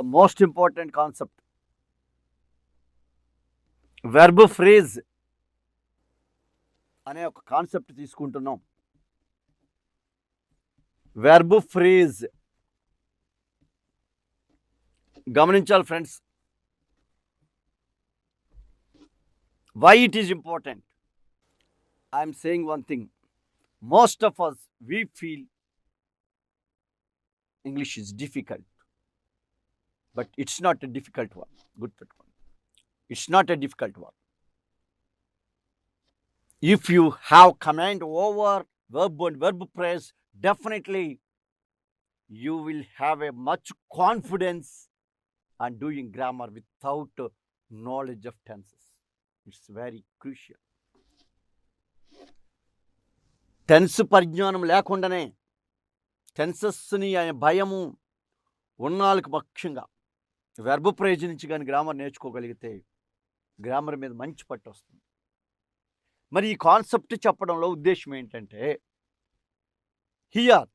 the most important concept, verb phrase అనే ఒక concept తీసుకుంటున్నాం. వెర్బ్ ఫ్రేజ్ గమనించాలి friends. Why it is important? I'm saying one thing. Most of us we feel English is difficult, but it's not a difficult one. Good one. It's not a difficult one. If you have command over verb and verb phrase, definitely you will have a much confidence on doing grammar without knowledge of tenses. It's very crucial. Tense పరిజ్ఞానం లేకుండానే టెన్సెస్ని అనే భయము ఉన్నాళ్ళకి ముఖ్యంగా verb phrase నుంచి కానీ grammar నేర్చుకోగలిగితే grammar మీద మంచి పట్టు వస్తుంది. మరి ఈ కాన్సెప్ట్ చెప్పడంలో ఉద్దేశం ఏంటంటే, here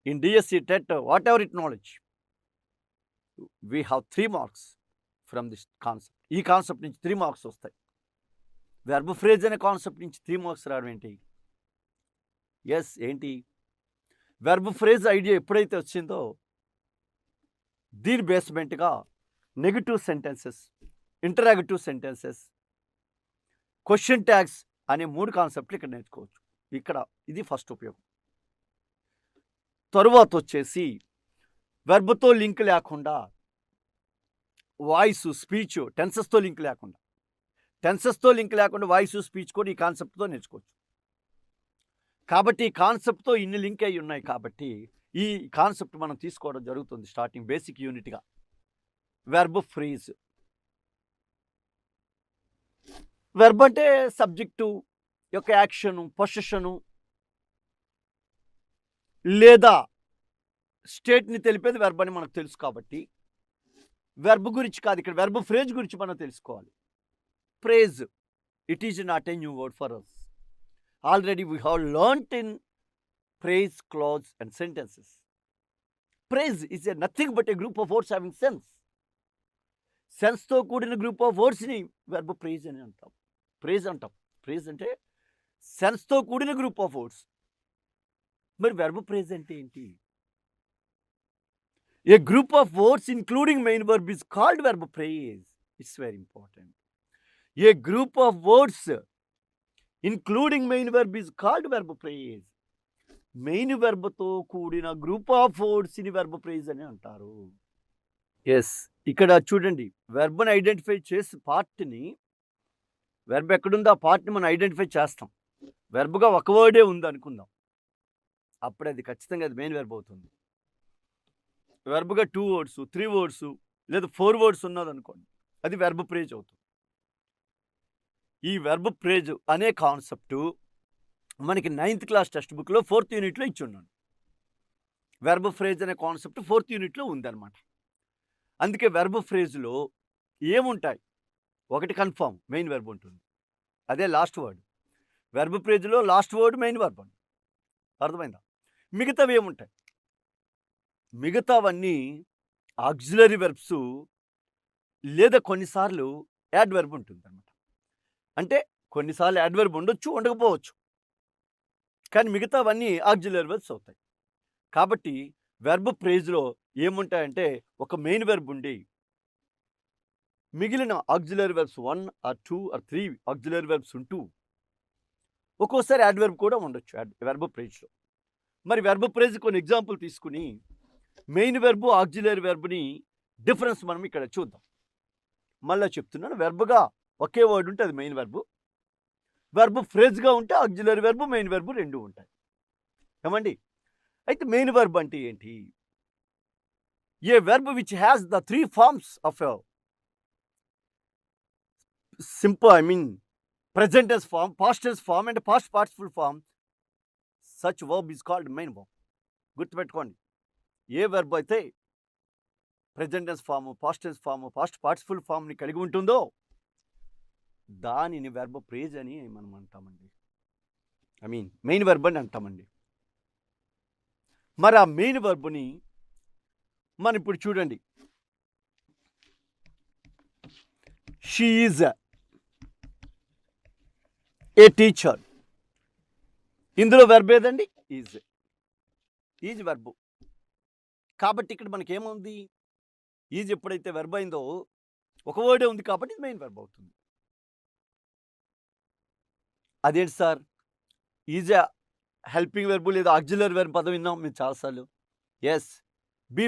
in DSC TET what ever it knowledge we have 3 marks from this concept. ఈ కాన్సెప్ట్ నుంచి 3 మార్క్స్ వస్తాయి. వెర్బ్ ఫ్రేజ్ అనే కాన్సెప్ట్ నుంచి 3 మార్క్స్ రావడం ఏంటి? ఎస్, ఏంటి? వెర్బ్ ఫ్రేజ్ ఐడియా ఎప్పుడైతే వచ్చిందో దీని బేస్మెంట్గా negative sentences, interrogative sentences, question tags అనే 3 కాన్సెప్ట్లు ఇక్కడ నేర్చుకోవచ్చు. ఇక్కడ ఇది ఫస్ట్ ఉపయోగం. తరువాత వచ్చేసి వెర్బ్తో లింక్ లేకుండా వాయిస్, స్పీచ్, టెన్సెస్తో లింక్ లేకుండా వాయిస్, స్పీచ్ కూడా ఈ కాన్సెప్ట్తో నేర్చుకోవచ్చు. కాబట్టి ఈ కాన్సెప్ట్తో ఇన్ని లింక్ అయి ఉన్నాయి కాబట్టి ఈ కాన్సెప్ట్ మనం తీసుకోవడం జరుగుతుంది స్టార్టింగ్ బేసిక్ యూనిట్గా. Verb phrase. వెర్బ్ అంటే సబ్జెక్టు యొక్క యాక్షను, పొజిషను లేదా స్టేట్ని తెలిపేది వెర్బ్ అని మనకు తెలుసు. కాబట్టి వెర్బ్ గురించి కాదు, ఇక్కడ వెర్బ్ ఫ్రేజ్ గురించి మనం తెలుసుకోవాలి. Phrase, it is not a new word for us. Already we have learnt in phrase, clause and sentences. Phrase is nothing but a group of words having sense. Sense తో కూడిన group of వర్డ్స్ని verb phrase అని అంటాం. Phrase అంటే sense తో కూడిన group of words. మరి verb phrase అంటే ఏంటి? A group of words including main verb is called verb phrase. It's very important. A group of words including main verb is called verb phrase. మెయిన్ వెర్బ్తో కూడిన group of వర్డ్స్ని verb phrase అని అంటారు. Yes, ఇక్కడ చూడండి, వెర్బ్ని ఐడెంటిఫై చేసి పార్ట్ని, వెర్బ్ ఎక్కడుందో ఆ పార్ట్ని మనం ఐడెంటిఫై చేస్తాం. వెర్బ్గా ఒక వర్డే ఉంది అనుకుందాం, అప్పుడు అది ఖచ్చితంగా అది మెయిన్ వెర్బ్ అవుతుంది. వెర్బ్గా 2 వర్డ్స్, 3 వర్డ్స్ లేదా 4 వర్డ్స్ ఉన్నది అనుకోండి, అది వెర్బ్ ఫ్రేజ్ అవుతుంది. ఈ వెర్బ్ ఫ్రేజ్ అనే కాన్సెప్టు మనకి 9th క్లాస్ టెక్స్ట్ బుక్లో 4th యూనిట్లో ఇచ్చి ఉన్నాను. వెర్బ్ ఫ్రేజ్ అనే కాన్సెప్ట్ 4th యూనిట్లో ఉందన్నమాట. అందుకే వెర్బ్ ఫ్రేజ్లో ఏముంటాయి? ఒకటి కన్ఫర్మ్ మెయిన్ వెర్బ్ ఉంటుంది, అదే లాస్ట్ వర్డ్. వెర్బ్ ఫ్రేజ్లో లాస్ట్ వర్డ్ మెయిన్ వెర్బ్ అండి. అర్థమైందా? మిగతావి ఏముంటాయి? మిగతావన్నీ ఆక్సిలరీ వెర్బ్స్ లేదా కొన్నిసార్లు యాడ్ వెర్బ్ ఉంటుంది అన్నమాట. అంటే కొన్నిసార్లు యాడ్వర్బ్ ఉండొచ్చు, ఉండకపోవచ్చు, కానీ మిగతావన్నీ ఆక్సిలరీ వెర్బ్స్ అవుతాయి. కాబట్టి వెర్బ్ ఫ్రేజ్లో ఏముంటాయంటే ఒక మెయిన్ వెర్బ్ ఉండి మిగిలిన auxiliary verbs 1 or 2 or 3 auxiliary verbs ఉంటూ ఒక్కోసారి యాడ్వర్బ్ కూడా ఉండొచ్చు వెర్బ్ ఫ్రేజ్లో. మరి వెర్బ్ ఫ్రేజ్ కొన్ని ఎగ్జాంపుల్ తీసుకుని మెయిన్ వెర్బ్, ఆక్సిలరీ వెర్బ్ని డిఫరెన్స్ మనం ఇక్కడ చూద్దాం. మళ్ళీ చెప్తున్నాను, వెర్బ్గా ఒకే వర్డ్ ఉంటే అది మెయిన్ వెర్బ్. వెర్బ్ ఫ్రేజ్గా ఉంటే ఆక్సిలరీ వెర్బ్, మెయిన్ వెర్బ్ 2 ఉంటాయి. ఏమండి? అయితే మెయిన్ వెర్బ్ అంటే ఏంటి? A verb which has the 3 forms of present tense form, past tense form and past participle form. Such verb is called main verb. గుర్తుపెట్టుకోండి, ఏ verb అయితే present tense form, past tense form, past participle ఫామ్ని కలిగి ఉంటుందో దానిని verb phrase అని మనం అంటామండి. మెయిన్ వెర్బ్ అని అంటామండి. మరి ఆ మెయిన్ వెర్బ్ని మనం ఇప్పుడు చూడండి, షీ ఈజ్ ఏ టీచర్. ఇందులో వెర్బ్ ఏదండి? Is verb. కాబట్టి ఇక్కడ మనకేముంది? ఈజ్ ఎప్పుడైతే వెర్బ్ అయిందో ఒక వర్డే ఉంది కాబట్టి ఇది మెయిన్ వెర్బ్ అవుతుంది. అదేంటి సార్, ఈజ్ హెల్పింగ్ వెర్బ్ లేదా ఆక్సిలరీ వెర్బ్ పదం విన్నాం మీరు చాలాసార్లు. Yes, be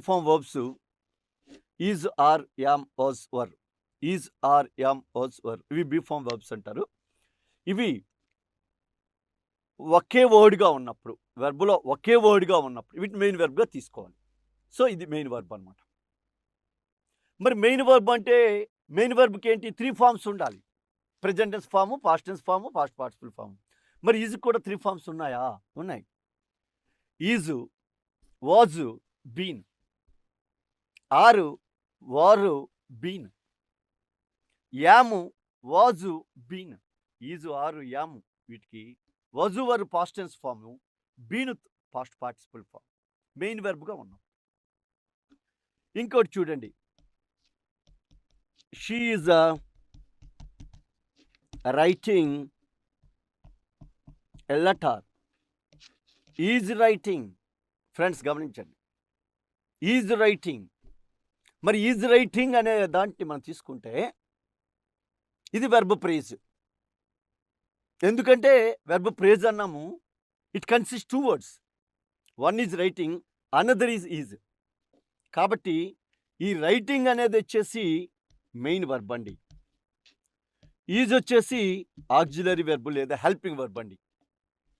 form verbs is, are, am, was, were. Is, are, am, was, were ఇవి బీ ఫార్మ్ వర్బ్స్ అంటారు. ఇవి ఒకే వర్డ్గా ఉన్నప్పుడు, వెర్బ్లో ఒకే వర్డ్గా ఉన్నప్పుడు వీటి మెయిన్ వెర్బ్గా తీసుకోవాలి. సో ఇది మెయిన్ వర్బ్ అనమాట. మరి మెయిన్ వర్బ్ అంటే మెయిన్ వర్బ్కి ఏంటి? 3 ఫార్మ్స్ ఉండాలి. Present tense form, past tense form, past participle form. మరి ఈజ్ కూడా 3 ఫార్మ్స్ ఉన్నాయా? ఉన్నాయి. Is, was, been. Are, were, been. Am, was, been. Is, are, am వీటికి was were past tense form, been past participle form, main వెర్బ్గా ఉన్నాం. ఇంకోటి చూడండి, she is writing a letter. Is writing. Friends గమనించండి, is writing. మరి is writing అనే దాంట్లో మనం తీసుకుంటే ఇది వెర్బ్ ప్రేజ్. ఎందుకంటే వెర్బ్ ప్రేజ్ అన్నాము, it consist 2 words. One is writing, another is. కాబట్టి ఈ రైటింగ్ అనేది వచ్చేసి మెయిన్ వర్బ్ అండి. ఈజ్ వచ్చేసి ఆక్సిలరీ వెర్బ్ లేదా హెల్పింగ్ వర్బ్ అండి.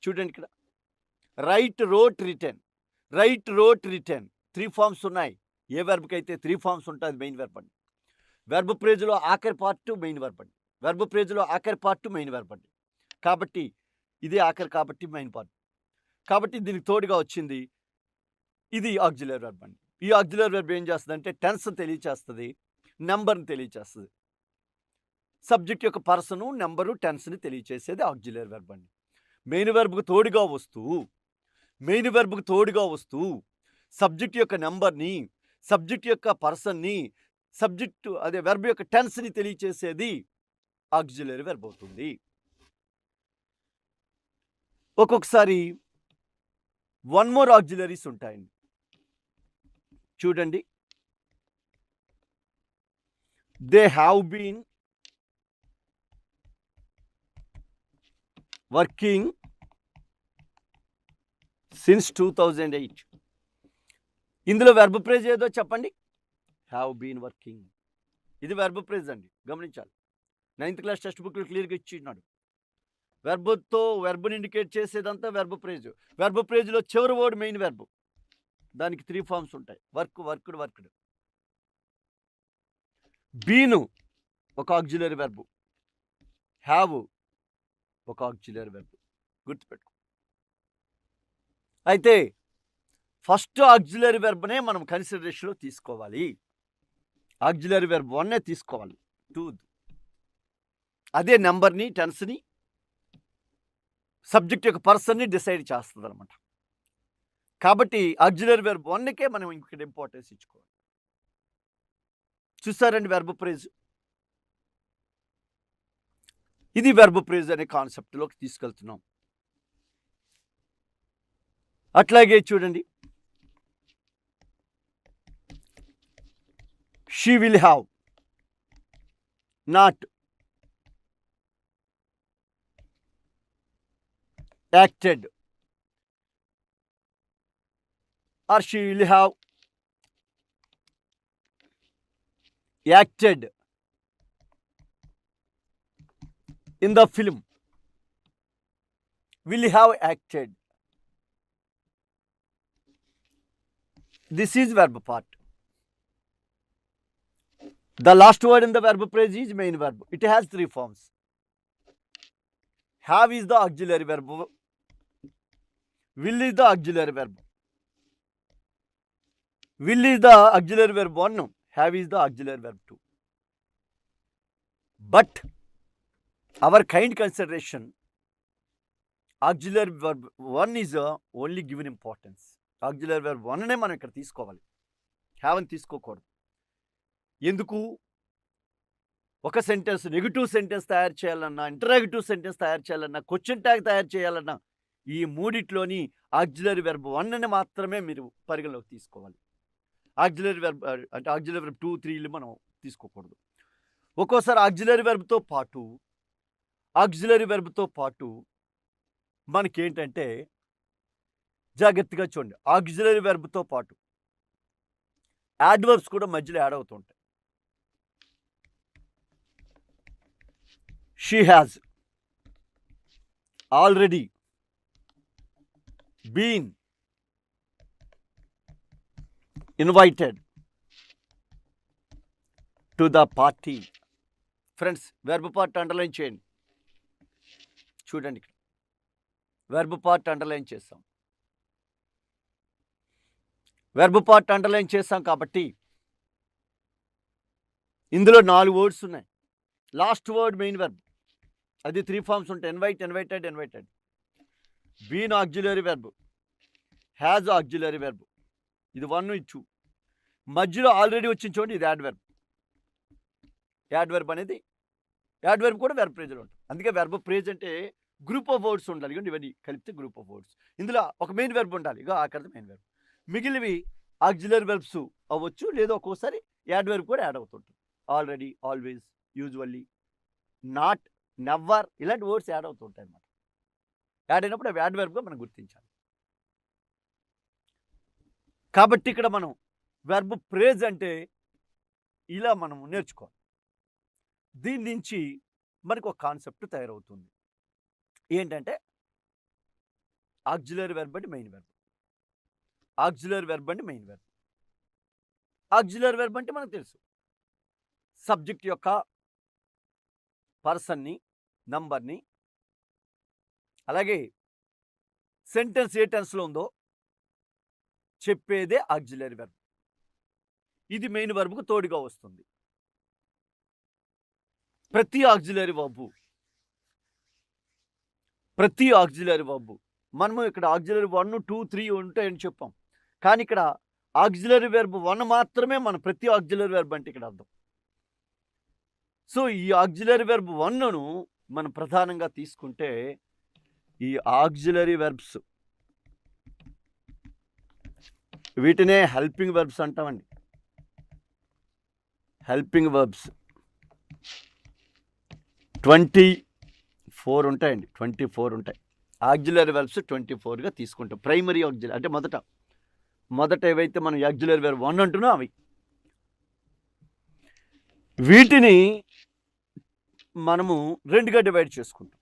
చూడండి ఇక్కడ, write, wrote, written. Write, wrote, written 3 forms ఉన్నాయి. ఏ వెర్బ్కి అయితే 3 ఫార్మ్స్ ఉంటుంది మెయిన్ వెర్బ్ అండి. వెర్బ్ ప్రేజ్లో ఆఖరి పార్ట్ మెయిన్ వెర్బ్ అండి. వెర్బ్ ప్రేజ్లో ఆఖరి పార్ట్ మెయిన్ వెర్బ్ అండి. కాబట్టి ఇదే ఆఖరి కాబట్టి మెయిన్ పార్ట్. కాబట్టి దీనికి తోడుగా వచ్చింది ఇది ఆక్సిలరీ వెర్బ్ అండి. ఈ ఆక్సిలరీ వెర్బ్ ఏం చేస్తుంది అంటే టెన్స్ తెలియచేస్తుంది, నెంబర్ని తెలియచేస్తుంది. సబ్జెక్ట్ యొక్క పర్సను, నెంబరు, టెన్స్ని తెలియచేసేది ఆక్సిలరీ వెర్బ్ అండి. మెయిన్ వెర్బ్కు తోడుగా వస్తూ సబ్జెక్ట్ యొక్క నెంబర్ని, సబ్జెక్ట్ యొక్క పర్సన్ని, సబ్జెక్టు అదే వెర్బ్ యొక్క టెన్స్ని తెలియచేసేది ఆక్సిలరీ వెర్బ్ అవుతుంది. ఒక్కొక్కసారి 1 మోర్ ఆక్సిలరీస్ ఉంటాయండి. చూడండి, they have been working since 2008. ఇందులో వెర్బ్ ప్రేజ్ ఏదో చెప్పండి? Have been working. ఇది వెర్బ్ ప్రేజ్ అండి, గమనించాలి. 9th క్లాస్ టెక్స్ట్ బుక్లో క్లియర్గా ఇచ్చినాడు. వెర్బ్ని ఇండికేట్ చేసేదంతా వెర్బ్ ప్రేజ్. వెర్బ్ ప్రేజ్లో చివరి వర్డ్ మెయిన్ వెర్బ్. దానికి 3 ఫార్మ్స్ ఉంటాయి. వర్క్డ్. బీను ఒక ఆక్సిలరీ వెర్బ్, హ్యావ్ ఒక ఆక్సిలరీ వెర్బ్. గుర్తుపెట్టుకో. అయితే ఫస్ట్ ఆక్సిలరీ వెర్బ్నే మనం కన్సిడరేషన్లో తీసుకోవాలి. ఆక్సిలరీ వెర్బ్ 1నే తీసుకోవాలి. 2 అదే నెంబర్ని, టెన్స్ని, సబ్జెక్ట్ యొక్క పర్సన్ని డిసైడ్ చేస్తుంది అనమాట. కాబట్టి ఆక్సిలరీ వెర్బ్ 1కే మనం ఇక్కడ ఇంపార్టెన్స్ ఇచ్చుకోవాలి. చూసారండి వెర్బ్ ప్రేజ్. ఇది వెర్బ్ ప్రేజ్ అనే కాన్సెప్ట్లోకి తీసుకెళ్తున్నాం. అట్లాగే చూడండి, she will have not acted, or she will have acted in the film. Will have acted. This is verb part. The last word in the verb phrase is main verb. It has 3 forms. Have is the auxiliary verb. Will is the auxiliary verb. Will is the auxiliary verb 1. Have is the auxiliary verb 2. But our kind consideration, auxiliary verb 1 is only given importance. Auxiliary verb 1 నే మనం ఇక్కడ తీసుకోవాలి, have అని తీసుకోకూడదు. ఎందుకు? ఒక sentence negative sentence తయారు చేయాలన్నా, ఇంటరాగేటివ్ సెంటెన్స్ తయారు చేయాలన్నా, క్వెషన్ ట్యాగ్ తయారు చేయాలన్నా, ఈ మూడిట్లోని ఆక్సిలరీ వెర్బ్ 1ని మాత్రమే మీరు పరిగణలోకి తీసుకోవాలి. ఆక్సిలరీ వెర్బ్ అంటే ఆక్సిలరీ వెర్బ్ 2, 3లు మనం తీసుకోకూడదు. ఒక్కోసారి ఆక్సిలరీ వెర్బ్‌తో పాటు మనకేంటంటే జాగ్రత్తగా చూడండి. ఆక్సిలరీ వెర్బ్‌తో పాటు యాడ్వర్బ్స్ కూడా మధ్యలో యాడ్ అవుతూ ఉంటాయి. She has already been invited to the party. Friends, verb part underline చేయండి. చూడండి, ఇక్కడ వెర్బ్ పార్ట్ అండర్లైన్ చేస్తాం. వెర్బ్ పార్ట్ అండర్లైన్ చేస్తాం కాబట్టి ఇందులో 4 వర్డ్స్ ఉన్నాయి. లాస్ట్ వర్డ్ మెయిన్ వెర్బ్, అది 3 ఫార్మ్స్ ఉంటాయి. Invite, invited, invited. Been auxiliary verb, has auxiliary verb, ఇది 1, ఇది 2. మధ్యలో ఆల్రెడీ వచ్చింది చూడండి, ఇది యాడ్వర్బ్. యాడ్వర్బ్ అనేది యాడ్వర్బ్ కూడా వెర్బ్ ఫ్రేజ్లో ఉంటుంది. అందుకే వెర్బ్ ఫ్రేజ్ అంటే గ్రూప్ ఆఫ్ వర్డ్స్ ఉండాలి. ఇవన్నీ కలిపితే గ్రూప్ ఆఫ్ వర్డ్స్. ఇందులో ఒక మెయిన్ వెర్బ్ ఉండాలి. ఇక ఆఖరిది మెయిన్ వెర్బ్. మిగిలినవి ఆక్సిలరీ వెర్బ్స్ అవ్వచ్చు, లేదా ఒక్కోసారి యాడ్వర్బ్ కూడా యాడ్ అవుతుంటుంది. Already, always, usually, not, never, ఇలాంటి వర్డ్స్ యాడ్ అవుతుంటాయి అన్నమాట. యాడ్ అయినప్పుడు అవి యాడ్వర్బ్గా మనం గుర్తించాలి. కాబట్టి ఇక్కడ మనం వెర్బ్ ఫ్రేజ్ అంటే ఇలా మనం నేర్చుకోవాలి. దీని నుంచి మనకు ఒక కాన్సెప్ట్ తయారవుతుంది. ఏంటంటే ఆక్సిలరీ వెర్బ్ అంటే మెయిన్ వెర్బ్. ఆక్సిలరీ వెర్బ్ అంటే మెయిన్ వెర్బ్. ఆక్సిలరీ వెర్బ్ అంటే మనకు తెలుసు, సబ్జెక్ట్ యొక్క పర్సన్ని, నంబర్ని, అలాగే సెంటెన్స్ ఏ టెన్స్లో ఉందో చెప్పేదే ఆక్సిలరీ వెర్బ్. ఇది మెయిన్ వెర్బ్కు తోడుగా వస్తుంది. ప్రతి ఆక్సిలరీ వెర్బ్ మనము ఇక్కడ ఆక్సిలరీ 1, 2, 3 ఉంటాయని చెప్పాం. కానీ ఇక్కడ ఆక్సిలరీ వెర్బ్ 1 మాత్రమే మన ప్రతి ఆక్సిలరీ వెర్బ్ అంటే ఇక్కడ అర్థం. సో ఈ ఆక్సిలరీ వెర్బ్ 1ను మనం ప్రధానంగా తీసుకుంటే ఈ ఆక్సిలరీ వెర్బ్స్ వీటినే హెల్పింగ్ వెర్బ్స్ అంటామండి. హెల్పింగ్ వెర్బ్స్ 24 ఉంటాయండి. 24 ఉంటాయి. ఆక్సిలరీ వెర్బ్స్ 24గా తీసుకుంటాం. ప్రైమరీ ఆక్సిలరీ అంటే మొదట ఏవైతే మనం ఆక్సిలరీ వెర్బ్ 1 అంటున్నాం అవి. వీటిని మనము 2గా డివైడ్ చేసుకుంటాం.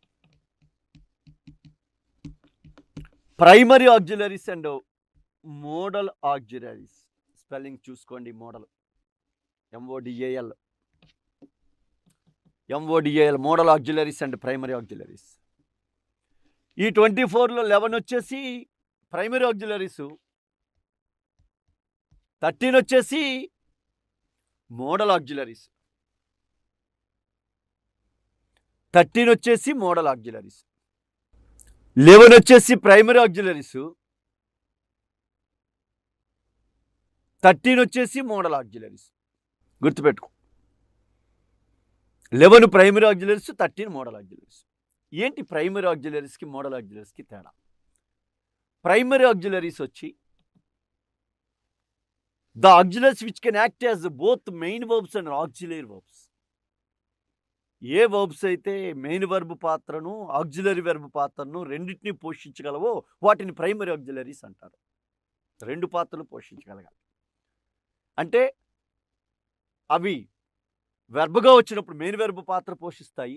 Primary auxiliaries and modal auxiliaries. Spelling చూసుకోండి. Modal, MODAL, modal auxiliaries and primary auxiliaries. ఈ 24లో 11 వచ్చేసి ప్రైమరీ ఆక్సిలరీస్, 13 వచ్చేసి మోడల్ ఆక్సిలరీస్. 13 వచ్చేసి మోడల్ ఆక్సిలరీస్, 11 వచ్చేసి ప్రైమరీ ఆక్సిలరీస్, 13 వచ్చేసి మోడల్ ఆక్సిలరీస్. గుర్తుపెట్టుకో, 11 ప్రైమరీ ఆక్సిలరీస్, 13 మోడల్ ఆక్సిలరీస్. ఏంటి ప్రైమరీ ఆక్సిలరీస్కి మోడల్ ఆక్సిలరీస్కి తేడా? ప్రైమరీ ఆక్సిలరీస్ వచ్చి the auxiliaries which can act as both main verbs and auxiliary verbs. ఏ వర్బ్స్ అయితే మెయిన్ వెర్బ్ పాత్రను, ఆక్సిలరీ వెర్బ్ పాత్రను రెండింటినీ పోషించగలవో వాటిని ప్రైమరీ ఆక్సిలరీస్ అంటారు. 2 పాత్రలు పోషించగలగాలి. అంటే అవి వెర్బ్గా వచ్చినప్పుడు మెయిన్ వెర్బ్ పాత్ర పోషిస్తాయి,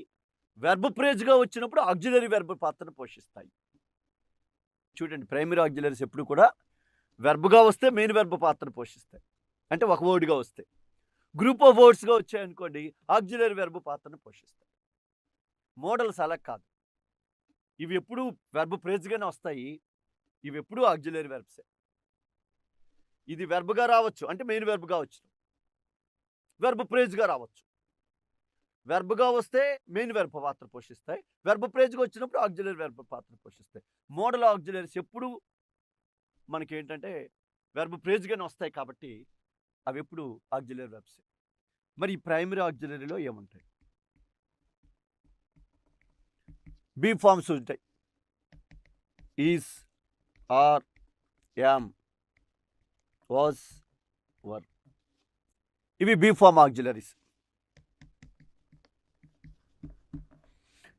వెర్బ్ ఫ్రేజ్గా వచ్చినప్పుడు ఆక్సిలరీ వెర్బ్ పాత్రను పోషిస్తాయి. చూడండి, ప్రైమరీ ఆక్సిలరీస్ ఎప్పుడు కూడా వెర్బ్గా వస్తే మెయిన్ వెర్బ్ పాత్రను పోషిస్తాయి, అంటే ఒక వర్డ్గా వస్తే. గ్రూప్ ఆఫ్ వర్డ్స్గా వచ్చాయనుకోండి, ఆక్సిలరీ వెర్బ్ పాత్రను పోషిస్తాయి. మోడల్స్ అలా కాదు. ఇవి ఎప్పుడు వెర్బ్ ఫ్రేజ్గానే వస్తాయి, ఇవి ఎప్పుడు ఆక్సిలరీ వెర్బ్సే. ఇది వెర్బ్గా రావచ్చు, అంటే మెయిన్ వెర్బ్గా వచ్చు, వెర్బ్ ఫ్రేజ్గా రావచ్చు. వెర్బ్గా వస్తే మెయిన్ వెర్బ్ పాత్ర పోషిస్తాయి, వెర్బ్ ఫ్రేజ్గా వచ్చినప్పుడు ఆక్సిలరీ వెర్బ్ పాత్ర పోషిస్తాయి. మోడల్ ఆక్సిలరీస్ ఎప్పుడు మనకి ఏంటంటే వెర్బ్ ఫ్రేజ్గానే వస్తాయి కాబట్టి అవి ఎప్పుడు ఆక్సిలరీ వెర్బ్సే. మరి ఈ ప్రైమరీ ఆక్సిలరీలో ఏముంటాయి? బీ ఫార్మ్స్ ఉంటాయి. Is, are, am, was, were. ఇవి be form auxiliaries.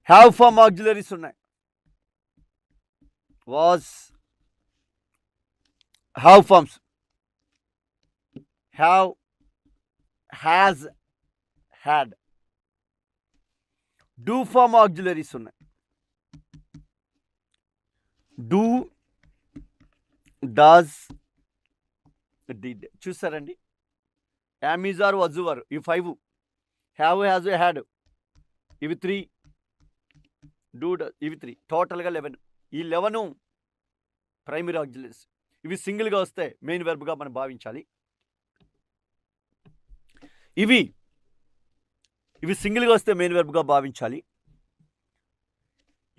Have form auxiliaries ఉన్నాయి. Was, have forms. Have, has, had. Do form auxiliaries ఉన్నాయి. Do, does, did. చూసారండి, am, is, are, was, were ఇవి 5. Have, has, had ఇవి 3. Do, ఇవి 3. టోటల్గా 11. ఈ 11 primary auxiliaries. ఇవి సింగిల్గా వస్తే మెయిన్ వెర్బ్గా మనం భావించాలి. ఇవి సింగిల్గా వస్తే మెయిన్ వెర్బ్గా భావించాలి.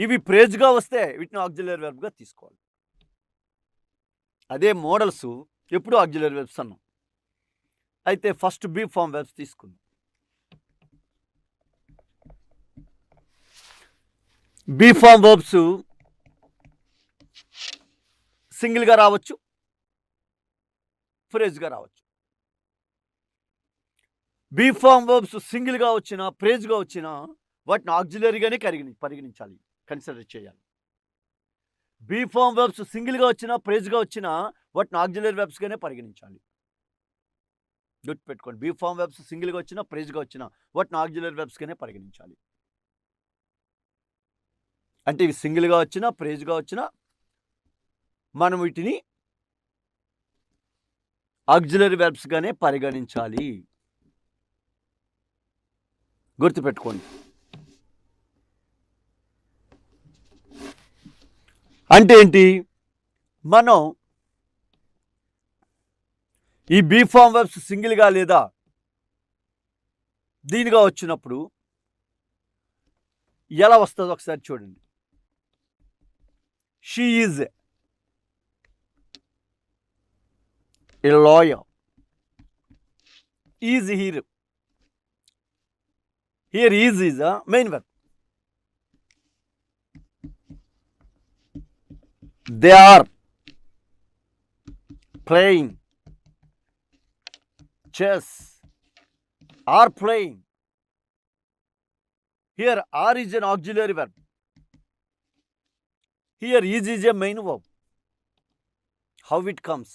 ఇవి ప్రేజ్గా వస్తే వీటిని ఆక్సిలరీ వెర్బ్గా తీసుకోవాలి. అదే మోడల్స్ ఎప్పుడు ఆక్సిలరీ వెర్బ్స్ అన్నాం. అయితే ఫస్ట్ బీ ఫార్మ్ వెర్బ్స్ తీసుకుందాం. బీ ఫార్మ్ వెర్బ్స్ సింగిల్గా రావచ్చు, ఫ్రేజ్గా రావచ్చు. బీ ఫార్మ్ వెర్బ్స్ సింగిల్గా వచ్చినా ఫ్రేజ్గా వచ్చినా వాటిని ఆక్సిలరీగానే పరిగణించాలి, కన్సిడర్ చేయాలి. బీ ఫార్మ్ వెర్బ్స్ సింగిల్గా వచ్చినా ఫ్రేజ్గా వచ్చినా వాటిని ఆక్సిలరీ వెర్బ్స్గానే పరిగణించాలి. గుర్తుపెట్టుకోండి, బీ ఫార్మ్ వెర్బ్స్ సింగిల్గా వచ్చినా ఫ్రేజ్గా వచ్చినా వాటిని ఆక్సిలరీ వెర్బ్స్గానే పరిగణించాలి. అంటే ఇవి సింగిల్గా వచ్చినా ఫ్రేజ్గా వచ్చినా మనం వీటిని ఆక్సిలరీ వెర్బ్స్గానే పరిగణించాలి. గుర్తుపెట్టుకోండి. అంటే ఏంటి, మనం ఈ బీ ఫార్మ్ వెర్బ్స్ సింగిల్గా లేదా దీనిగా వచ్చినప్పుడు ఎలా వస్తుందో ఒకసారి చూడండి. She is a lawyer. Is here. Here is a main verb. They are playing chess. Are playing. Here are is an auxiliary verb. Here is a main verb. How it comes?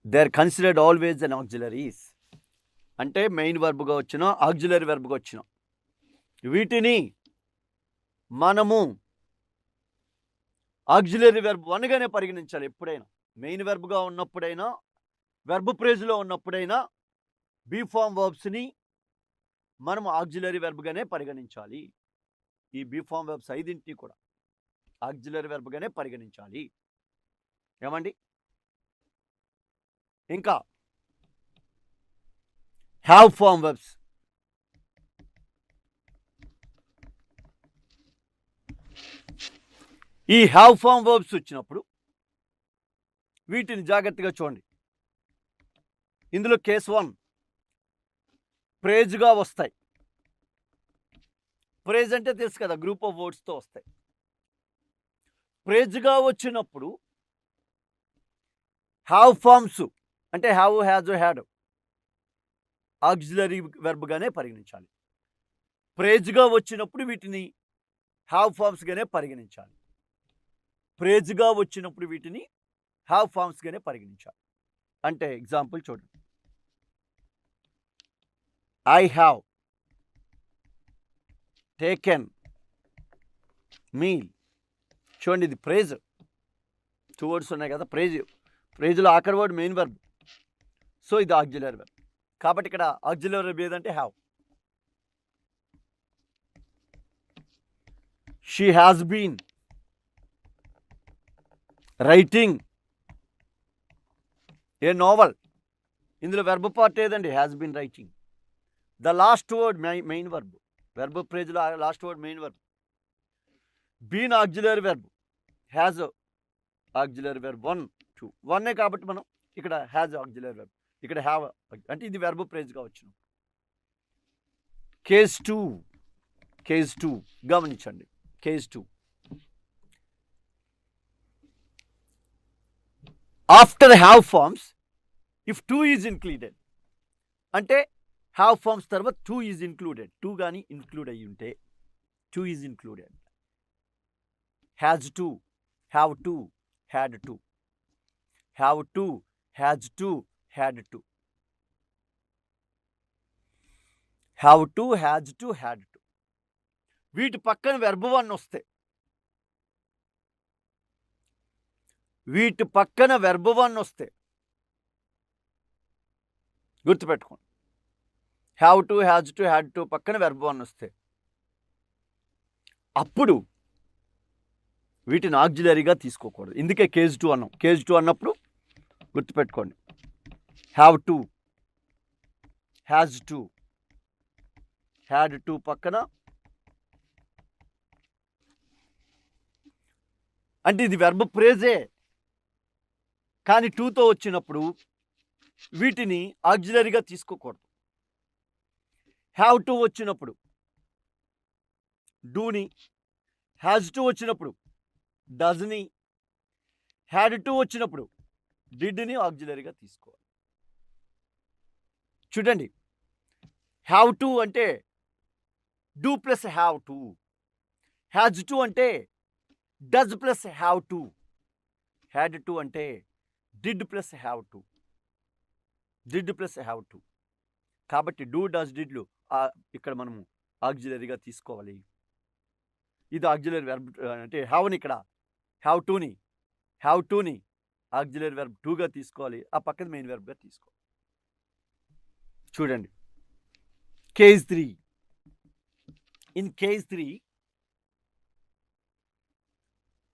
They are considered always an auxiliaries. అంటే main వెర్బ్గా వచ్చిన auxiliary వెర్బ్గా వచ్చిన వీటిని మనము auxiliary verb 1గానే పరిగణించాలి. ఎప్పుడైనా main వెర్బ్గా ఉన్నప్పుడైనా, verb ప్రేజ్లో ఉన్నప్పుడైనా be form వర్బ్స్ని మనము auxiliary వెర్బ్గానే పరిగణించాలి. ఈ బీ ఫార్మ్ వెర్బ్స్ 5 కూడా ఆక్సిలరీ వెర్బ్గానే పరిగణించాలి. ఏమండి? ఇంకా హ్యావ్ ఫార్మ్ వెర్బ్స్. ఈ హ్యావ్ ఫార్మ్ వెర్బ్స్ వచ్చినప్పుడు వీటిని జాగ్రత్తగా చూడండి. ఇందులో కేస్ 1 ప్రేజ్గా వస్తాయి. ప్రేజ్ అంటే తెలుసు కదా, గ్రూప్ ఆఫ్ వర్డ్స్తో వస్తాయి. ప్రేజ్గా వచ్చినప్పుడు హ్యావ్ ఫార్మ్స్ అంటే హ్యావ్, హ్యాజ్, హ్యాడ్ ఆక్సిలరీ వెర్బ్గానే పరిగణించాలి. ప్రేజ్గా వచ్చినప్పుడు వీటిని హ్యావ్ ఫార్మ్స్గానే పరిగణించాలి. ప్రేజ్గా వచ్చినప్పుడు వీటిని హ్యావ్ ఫార్మ్స్గానే పరిగణించాలి. అంటే ఎగ్జాంపుల్ చూడండి. I have taken meal. చూడండి, ఇది ప్రేజ్. 2 వర్డ్స్ ఉన్నాయి కదా, ప్రేజ్లో ఆఖరి వర్డ్ మెయిన్ వెర్బ్. సో ఇది ఆక్సిలరీ వెర్బ్. కాబట్టి ఇక్కడ ఆక్సిలరీ వెర్బ్ ఏదంటే have. She has been writing a novel. ఇందులో వెర్బ్ పార్ట్ ఏదండి? Has been writing. The last word main verb. Verb ప్రేజ్లో last word main verb. Been auxiliary verb. Has auxiliary verb 1, 2. 1 కాబట్టి మనం ఇక్కడ has auxiliary verb, ఇక్కడ have అంటే ఇది verb ప్రేజ్గా వచ్చిన. కేస్ 2 కేస్ 2 గమనించండి. Case 2 after have forms if 2 is included, అంటే హ్యావ్ ఫార్మ్స్ తర్వాత 2 ఈజ్ ఇంక్లూడెడ్, 2 కానీ ఇంక్లూడ్ అయ్యి ఉంటే 2 is included. Has 2, have 2, had 2, have 2, has 2, had 2, have 2, has 2, had 2. వీటి పక్కన వెర్బ్ 1 వస్తే, వీటి పక్కన వెర్బ్ 1 వస్తే గుర్తుపెట్టుకోండి. హ్యావ్ 2, హ్యాజ్ 2, హ్యాడ్ 2 పక్కన వెర్బ్ 1 వస్తే అప్పుడు వీటిని ఆక్సిలరీగా తీసుకోకూడదు. ఇందుకే కేస్ 2 అన్నాం. కేస్ 2 అన్నప్పుడు గుర్తుపెట్టుకోండి. హ్యావ్ 2, హ్యాజ్ 2, హ్యాడ్ 2 పక్కన, అంటే ఇది వెర్బ్ ఫ్రేజే కానీ 2తో వచ్చినప్పుడు వీటిని ఆక్సిలరీగా తీసుకోకూడదు. హ్యావ్ 2 వచ్చినప్పుడు డూని, హ్యాజ్ 2 వచ్చినప్పుడు డజ్ని, హ్యాడ్ 2 వచ్చినప్పుడు డిడ్ని ఆక్సిలరీగా తీసుకోవాలి. చూడండి, హ్యావ్ 2 అంటే డూ ప్లస్ హ్యావ్ 2, హ్యాజ్ 2 అంటే డజ్ ప్లస్ హ్యావ్ 2, హ్యాడ్ 2 అంటే did plus have 2, did plus have 2. కాబట్టి డూ, డస్, డిడ్లు ఇక్కడ మనము ఆక్సిలరీగా తీసుకోవాలి. ఇది ఆక్సిలరీ వెర్బ్, అంటే హ్యావ్ని ఇక్కడ హ్యావ్ 2ని ఆక్సిలరీ వెర్బ్ 2గా తీసుకోవాలి. ఆ పక్కన మెయిన్ వెర్బ్గా తీసుకోవాలి. చూడండి, case 3. In case 3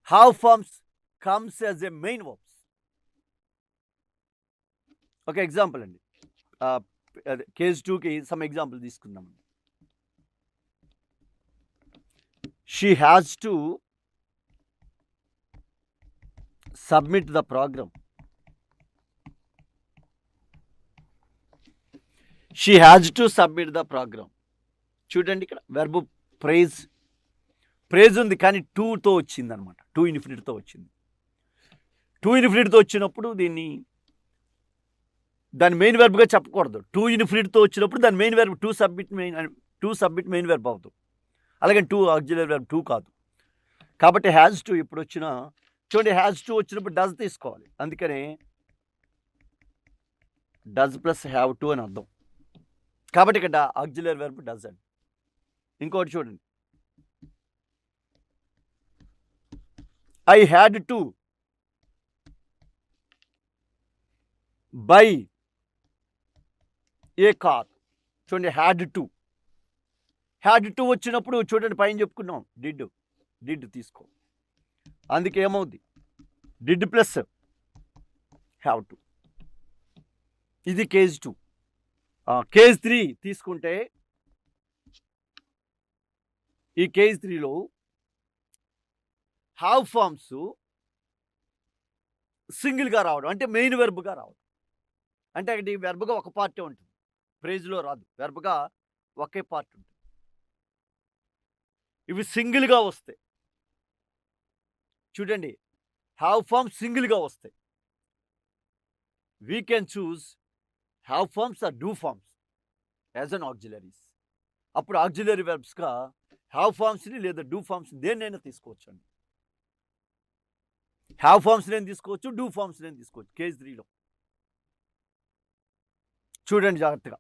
have forms comes as a main verbs. ఒక ఎగ్జాంపుల్ అండి, కేస్ 2కి సమ్ ఎగ్జాంపుల్ తీసుకుందాం. She has to submit the program. She has to submit the program. చూడండి, ఇక్కడ వెర్బ్ ప్రేజ్ ఉంది కానీ 2తో వచ్చింది అనమాట. 2 ఇన్ఫినిటీతో వచ్చింది. 2 ఇన్ఫినిటీతో వచ్చినప్పుడు దాని మెయిన్ వెర్బ్గా చెప్పకూడదు. 2 ఇన్ఫినిటీతో వచ్చినప్పుడు దాని main verb 2 submit main verb అవుతుంది. అలాగే 2 ఆక్సిలరీ వెర్బ్ 2 కాదు. కాబట్టి హ్యాజ్ 2 ఇప్పుడు వచ్చిన, చూడండి, హ్యాజ్ 2 వచ్చినప్పుడు డజ్ తీసుకోవాలి. అందుకనే డజ్ ప్లస్ హ్యావ్ 2 అని అర్థం. కాబట్టి ఇక్కడ ఆక్సిలరీ వెర్బ్ డజ్ అండి. ఇంకోటి చూడండి, I had to buy A car. చూడండి, హ్యాడ్ 2 వచ్చినప్పుడు చూడండి, పైన చెప్పుకున్నాం డిడ్ తీసుకో. అందుకే ఏమవుద్ది, డిడ్ ప్లస్ హ్యావ్ 2. ఇది కేస్ 2. కేస్ 3 తీసుకుంటే, ఈ కేస్ 3లో హ్యావ్ ఫార్మ్స్ సింగిల్గా రావడం, అంటే మెయిన్ వెర్బ్గా రావడం. అంటే అక్కడ ఈ వెర్బ్గా ఒక పార్టీ ఉంటుంది, ఫ్రేజ్లో రాదు. వెర్బ్గా ఒకే పార్ట్ ఉంటుంది. ఇవి సింగిల్గా వస్తాయి. చూడండి, హ్యావ్ ఫార్మ్స్ సింగిల్గా వస్తాయి. We can choose have forms or do forms as an auxiliaries. అప్పుడు ఆక్సిలరీ వెర్బ్స్గా హ్యావ్ ఫార్మ్స్ని లేదా డూ ఫార్మ్స్ని దేన్నైనా తీసుకోవచ్చు అండి. హ్యావ్ ఫార్మ్స్ నేను తీసుకోవచ్చు, డూ ఫార్మ్స్ నేను తీసుకోవచ్చు. కేస్ 3లో చూడండి జాగ్రత్తగా.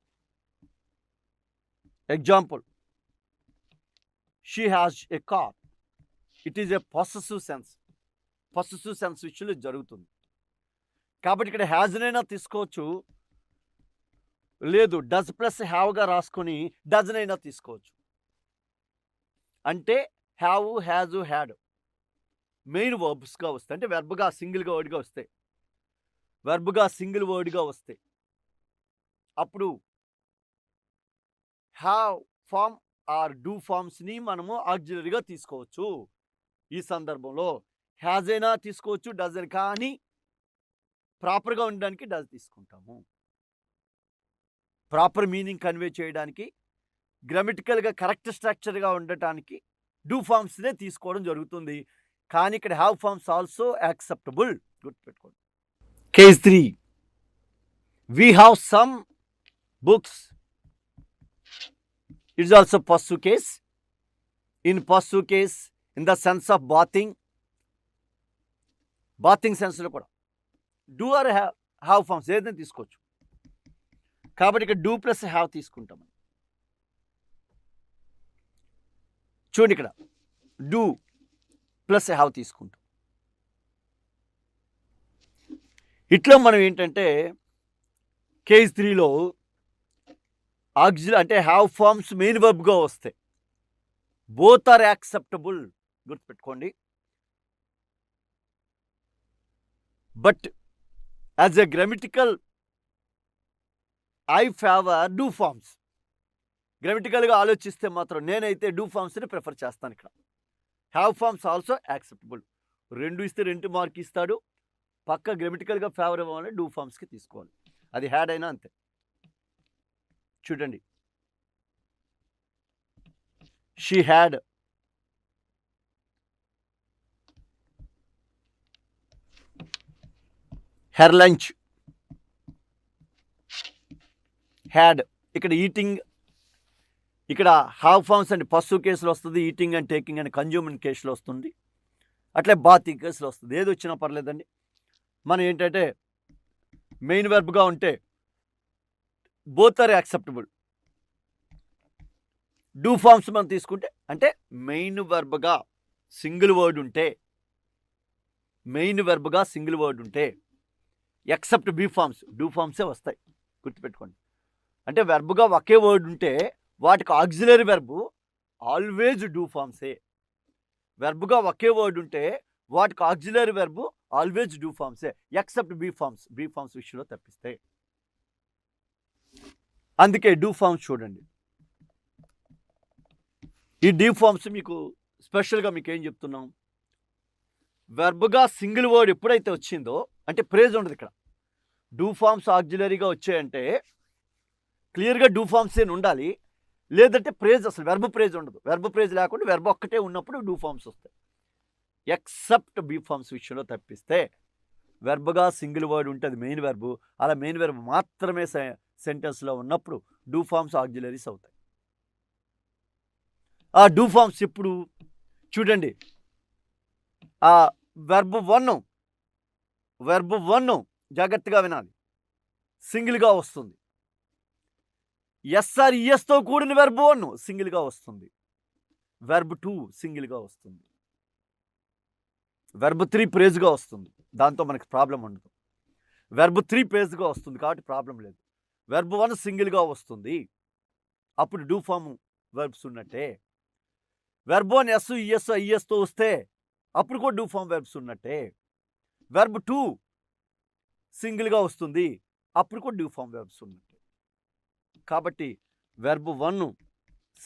Example, she has a car. It is a possessive sense. Possessive sense విషయంలో జరుగుతుంది. కాబట్టి ఇక్కడ హ్యాజ్నైనా తీసుకోవచ్చు, లేదు డజ్ ప్లస్ హ్యావ్గా రాసుకొని డజ్నైనా తీసుకోవచ్చు. అంటే హ్యావ్, హ్యాజ్, హ్యాడ్ మెయిన్ వర్బ్స్గా వస్తాయి. అంటే వెర్బ్గా సింగిల్గా వర్డ్గా వస్తాయి. వెర్బ్గా సింగిల్ వర్డ్గా వస్తాయి. అప్పుడు హ్యావ్ ఫార్మ్ ఆర్ డూ ఫార్మ్స్ని మనము ఆక్సిలరీగా తీసుకోవచ్చు. ఈ సందర్భంలో హ్యాజ్ అయినా తీసుకోవచ్చు, డజ్ అని. కానీ ప్రాపర్గా ఉండడానికి డజ్ తీసుకుంటాము. ప్రాపర్ మీనింగ్ కన్వే చేయడానికి గ్రామటికల్గా కరెక్ట్ స్ట్రక్చర్గా ఉండటానికి డూ ఫార్మ్స్నే తీసుకోవడం జరుగుతుంది. కానీ ఇక్కడ హ్యావ్ ఫార్మ్స్ ఆల్సో యాక్సెప్టబుల్. గుర్తుపెట్టుకోండి. Case 3, we have some books. It's also positive case. In positive case, in the sense of bathing సెన్స్లో కూడా డూ ఆర్ హ్యావ్ ఫార్మ్స్ ఏదైనా తీసుకోవచ్చు. కాబట్టి ఇక్కడ డూ ప్లస్ హ్యావ్ తీసుకుంటాం. చూడండి, ఇక్కడ డూ ప్లస్ హ్యావ్ తీసుకుంటాం. ఇట్లా మనం ఏంటంటే కేస్ 3లో ఆక్సిలరీ అంటే హ్యావ్ ఫార్మ్స్ మెయిన్ వర్బ్గా వస్తాయి. Both are acceptable. గుర్తుపెట్టుకోండి. But as a grammatical I favour do forms. గ్రామటికల్గా ఆలోచిస్తే మాత్రం నేనైతే డూ ఫార్మ్స్ని ప్రిఫర్ చేస్తాను. ఇక్కడ హ్యావ్ ఫార్మ్స్ ఆల్సో యాక్సెప్టబుల్. 2 ఇస్తే 2 మార్క్ ఇస్తాడు. పక్క గ్రామటికల్గా ఫేవర్ ఇవ్వాలని డూ ఫార్మ్స్కి తీసుకోవాలి. అది హ్యాడ్ అయినా అంతే. చూడండి, she had her lunch. Had ఇక్కడ ఈటింగ్, ఇక్కడ హ్యావ్ ఫార్మ్స్ అండ్ పస్సు కేసులో వస్తుంది. Eating and taking and consuming కేసులో వస్తుంది. అట్లే బాతింగ్ కేసులో వస్తుంది. ఏది వచ్చినా పర్లేదండి. మనం ఏంటంటే మెయిన్ వెర్బ్గా ఉంటే both are acceptable. Do forms మనం తీసుకుంటే అంటే మెయిన్ వెర్బ్గా సింగిల్ వర్డ్ ఉంటే, ఎక్సెప్ట్ బీ ఫార్మ్స్, డూ ఫార్మ్సే వస్తాయి. గుర్తుపెట్టుకోండి. అంటే వెర్బ్గా ఒకే వర్డ్ ఉంటే వాటికి ఆక్సిలరీ వెర్బ్ ఆల్వేజ్ డూ ఫార్మ్సే. వెర్బ్గా ఒకే వర్డ్ ఉంటే వాటికి ఆక్సిలరీ వెర్బ్ ఆల్వేజ్ డూ ఫార్మ్సే, ఎక్సెప్ట్ బీ ఫార్మ్స్ విషయంలో తప్పిస్తే. అందుకే డూ ఫార్మ్స్ చూడండి. ఈ డూ ఫార్మ్స్ మీకు స్పెషల్గా మీకు ఏం చెప్తున్నాం, వెర్బ్గా సింగిల్ వర్డ్ ఎప్పుడైతే వచ్చిందో అంటే ప్రేజ్ ఉండదు. ఇక్కడ డూ ఫార్మ్స్ ఆక్సిలరీగా వచ్చాయంటే క్లియర్గా డూ ఫార్మ్స్ ఉండాలి. లేదంటే ప్రేజ్, అసలు వెర్బ్ ప్రేజ్ ఉండదు. వెర్బ్ ప్రేజ్ లేకుండా వెర్బ్ ఒక్కటే ఉన్నప్పుడు డూ ఫార్మ్స్ వస్తాయి. ఎక్సెప్ట్ బీ ఫార్మ్స్ విషయంలో తప్పిస్తే వెర్బ్గా సింగిల్ వర్డ్ ఉంటుంది మెయిన్ వెర్బ్. అలా మెయిన్ వెర్బ్ మాత్రమే సెంటెన్స్లో ఉన్నప్పుడు డూ ఫార్మ్స్ ఆక్సిలరీస్ అవుతాయి. ఆ డూ ఫార్మ్స్ ఇప్పుడు చూడండి, ఆ వెర్బ్ 1 జాగ్రత్తగా వినాలి, సింగిల్గా వస్తుంది. ఎస్ఆర్ ఈఎస్తో కూడిన వెర్బ్ 1 సింగిల్గా వస్తుంది. వెర్బ్ 2 సింగిల్గా వస్తుంది. వెర్బ్ 3 ప్రేజ్గా వస్తుంది. దాంతో మనకి ప్రాబ్లం ఉండదు. వెర్బ్ 3 ప్రేజ్గా వస్తుంది కాబట్టి ప్రాబ్లం లేదు. వెర్బ్ 1 సింగిల్గా వస్తుంది, అప్పుడు డూ ఫార్మ్ వెర్బ్స్ ఉన్నట్టే. వెర్బ్ 1 ఎస్ ఈఎస్ ఐఎస్తో వస్తే అప్పుడు కూడా డూ ఫార్మ్ వెర్బ్స్ ఉన్నట్టే. వెర్బ్ 2 సింగిల్గా వస్తుంది, అప్పుడు కూడా డూ ఫార్మ్ వెర్బ్స్ ఉన్నట్టే. కాబట్టి వెర్బ్ 1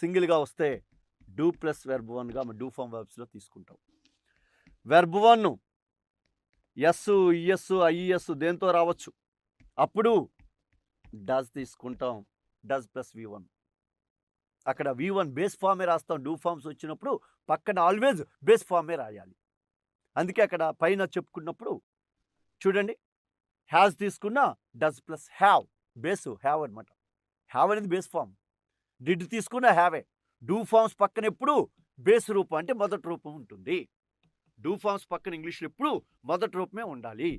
సింగిల్గా వస్తే డూ ప్లస్ వెర్బ్ 1గా డూ ఫార్మ్ వెర్బ్స్లో తీసుకుంటాం. వెర్బ్ 1 ఎస్ ఈఎస్ ఐఎస్ దేంతో రావచ్చు, అప్పుడు డస్ తీసుకుంటాం. Does plus V1. అక్కడ V1 బేస్ ఫార్మే రాస్తాం. డూ ఫార్మ్స్ వచ్చినప్పుడు పక్కన ఆల్వేజ్ బేస్ ఫార్మే రాయాలి. అందుకే అక్కడ పైన చెప్పుకున్నప్పుడు చూడండి, హ్యాస్ తీసుకున్న does plus have, base have అనమాట. హ్యావ్ అనేది బేస్ ఫార్మ్. డిడ్ తీసుకున్న హ్యావే. డూ ఫార్మ్స్ పక్కన ఎప్పుడు బేస్ రూపం అంటే మొదటి రూపం ఉంటుంది. డూ ఫార్మ్స్ పక్కన ఇంగ్లీష్లో ఎప్పుడు మొదటి రూపమే ఉండాలి.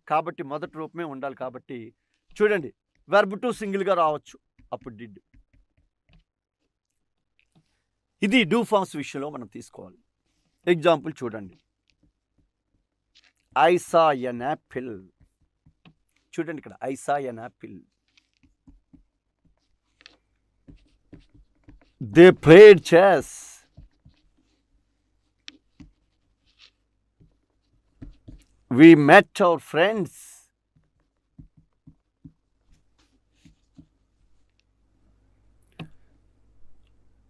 కాబట్టి మొదటి రూపమే ఉండాలి. కాబట్టి చూడండి, వెర్బ్ 2 సింగిల్గా రావచ్చు, అప్పుడు డిడ్. ఇది డూ ఫార్మ్స్ విషయంలో మనం తీసుకోవాలి. ఎగ్జాంపుల్ చూడండి, ఐ సా ఎన్ యాపిల్. చూడండి ఇక్కడ I saw an apple. They played chess. We met our friends.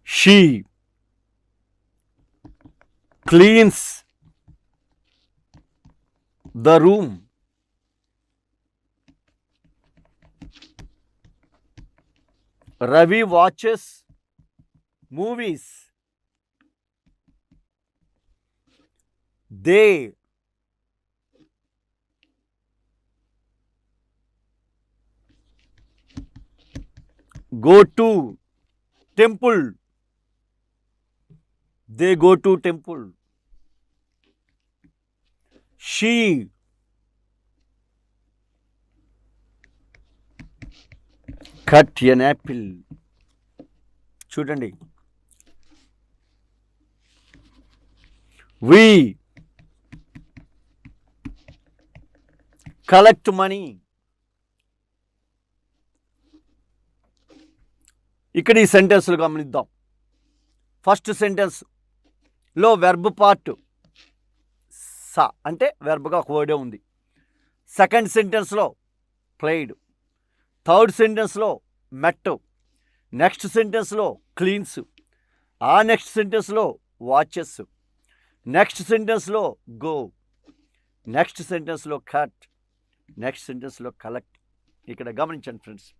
She cleans the room. Ravi watches movies, they, go to temple, they go to temple. She cut an apple. చూడండి, we collect money. ఇక్కడ ఈ సెంటెన్స్లు గమనిద్దాం. First సెంటెన్స్లో verb part saw అంటే వెర్బ్గా ఒక వర్డే ఉంది. సెకండ్ సెంటెన్స్లో ప్లేడ్, థర్డ్ సెంటెన్స్లో మెట్, నెక్స్ట్ సెంటెన్స్లో క్లీన్స్, ఆ నెక్స్ట్ సెంటెన్స్లో వాచెస్, నెక్స్ట్ సెంటెన్స్లో గో, నెక్స్ట్ సెంటెన్స్లో కట్, నెక్స్ట్ సెంటెన్స్లో కలెక్ట్. ఇక్కడ గమనించండి ఫ్రెండ్స్,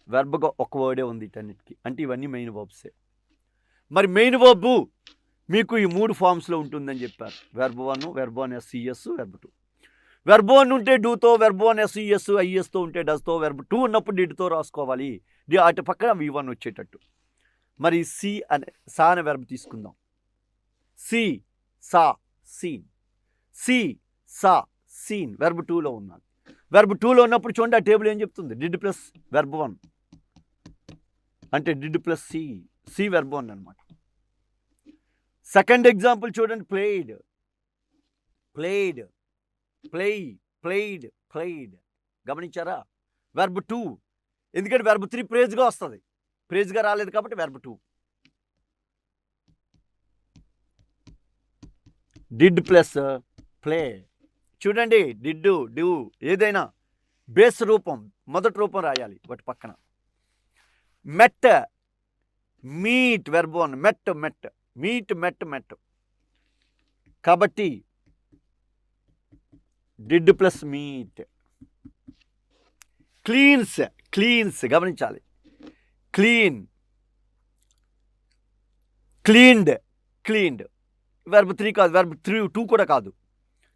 వెర్బ్గా ఒక వర్డే ఉంది ఇటన్నిటికీ, అంటే ఇవన్నీ మెయిన్ వర్బ్సే. మరి మెయిన్ వర్బ్ మీకు ఈ 3 ఫామ్స్లో ఉంటుందని చెప్పారు. Verb 1, verb 1 SES, verb 2. Verb 1 ఉంటే డూతో, వెర్బ్ 1 SES ISతో ఉంటే డస్తో, వెర్బ్ 2 ఉన్నప్పుడు డిడ్తో రాసుకోవాలి. అటు పక్కన V1 వచ్చేటట్టు. మరి సి అనే సా అనే వెర్బ్ తీసుకుందాం. సి, సా, సీన్. సి, సా, సీన్ వెర్బ్ 2లో ఉన్నది. వెర్బ్ 2లో ఉన్నప్పుడు చూడండి, ఆ టేబుల్ ఏం చెప్తుంది? డిడ్ ప్లస్ వెర్బ్ 1 అంటే did plus see, see verb 1 అనమాట. సెకండ్ ఎగ్జాంపుల్ చూడండి, played, played, play, played, played. గమనించారా? వెర్బ్ 2, ఎందుకంటే వెర్బ్ 3 ప్రేజ్గా వస్తుంది, ప్రేజ్గా రాలేదు కాబట్టి వెర్బ్ 2. Did plus play. చూడండి, డిడ్, డూ ఏదైనా బేస్ రూపం, మొదటి రూపం రాయాలి వాటి పక్కన. Met, meet verb 1, met, met, meet, met, met. కాబట్టి did plus meet. Cleans, cleans గమనించాలి. క్లీన్, క్లీన్డ్, క్లీన్డ్ వెర్బ్ 3 కాదు, వెర్బ్ 2 కూడా కాదు.